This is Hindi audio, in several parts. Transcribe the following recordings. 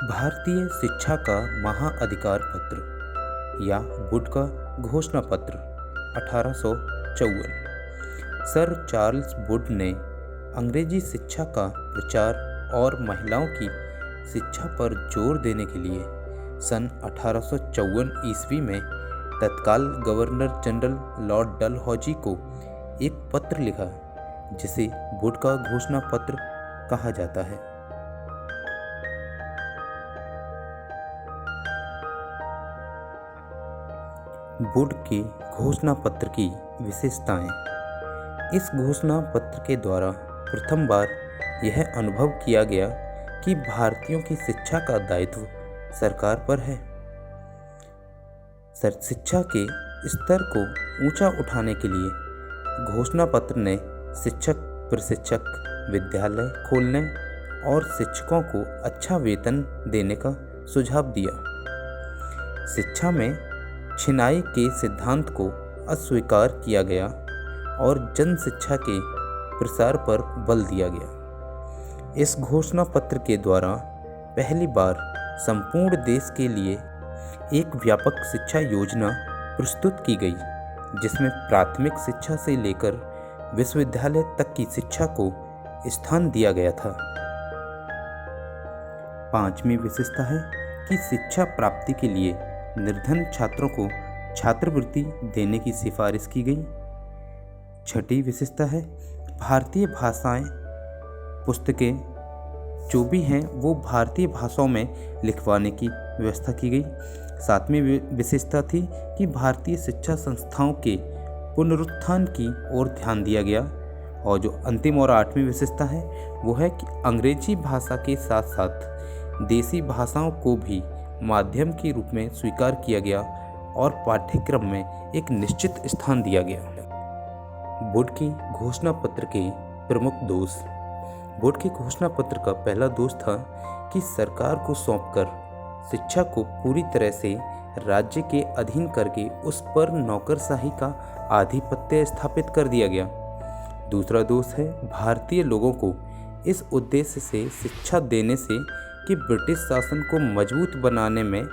भारतीय शिक्षा का महाअधिकार पत्र या वुड का घोषणा पत्र 1854। सर चार्ल्स वुड ने अंग्रेजी शिक्षा का प्रचार और महिलाओं की शिक्षा पर जोर देने के लिए सन 1854 ईस्वी में तत्काल गवर्नर जनरल लॉर्ड डलहौजी को एक पत्र लिखा, जिसे वुड का घोषणा पत्र कहा जाता है। वुड के घोषणा पत्र की विशेषताएं। इस घोषणा पत्र के द्वारा प्रथम बार यह अनुभव किया गया कि भारतीयों की शिक्षा का दायित्व सरकार पर है। शिक्षा के स्तर को ऊंचा उठाने के लिए घोषणा पत्र ने शिक्षक, प्रशिक्षक, विद्यालय खोलने और शिक्षकों को अच्छा वेतन देने का सुझाव दिया। शिक्षा में छिनाई के सिद्धांत को अस्वीकार किया गया और जन शिक्षा के प्रसार पर बल दिया गया। इस घोषणा पत्र के द्वारा पहली बार संपूर्ण देश के लिए एक व्यापक शिक्षा योजना प्रस्तुत की गई, जिसमें प्राथमिक शिक्षा से लेकर विश्वविद्यालय तक की शिक्षा को स्थान दिया गया था। पांचवी विशेषता है कि शिक्षा प्राप्ति के लिए निर्धन छात्रों को छात्रवृत्ति देने की सिफारिश की गई। छठी विशेषता है भारतीय भाषाएं पुस्तकें जो भी हैं वो भारतीय भाषाओं में लिखवाने की व्यवस्था की गई। सातवीं विशेषता थी कि भारतीय शिक्षा संस्थाओं के पुनरुत्थान की ओर ध्यान दिया गया। और जो अंतिम और आठवीं विशेषता है वो है कि अंग्रेजी भाषा के साथ साथ देसी भाषाओं को भी माध्यम के रूप में स्वीकार किया गया और पाठ्यक्रम में एक निश्चित स्थान दिया गया। वुड के घोषणा पत्र के प्रमुख दोष। वुड के घोषणा पत्र का पहला दोष था कि सरकार को सौंपकर शिक्षा को पूरी तरह से राज्य के अधीन करके उस पर नौकरशाही का आधिपत्य स्थापित कर दिया गया। दूसरा दोष है भारतीय लोगों को इस उद्देश्य से शिक्षा देने से कि ब्रिटिश शासन को मजबूत बनाने में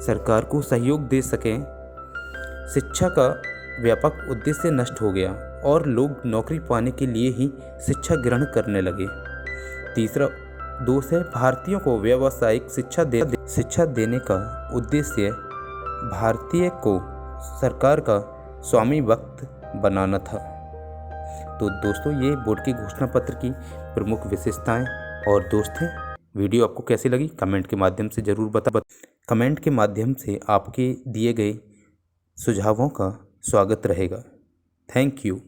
सरकार को सहयोग दे सकें, शिक्षा का व्यापक उद्देश्य नष्ट हो गया और लोग नौकरी पाने के लिए ही शिक्षा ग्रहण करने लगे। तीसरा दोष है भारतीयों को व्यावसायिक शिक्षा देने का उद्देश्य भारतीय को सरकार का स्वामी भक्त बनाना था। तो दोस्तों, ये वुड के घोषणा पत्र की प्रमुख विशेषताएं और दोष थे। वीडियो आपको कैसी लगी कमेंट के माध्यम से ज़रूर कमेंट के माध्यम से आपके दिए गए सुझावों का स्वागत रहेगा। Thank you.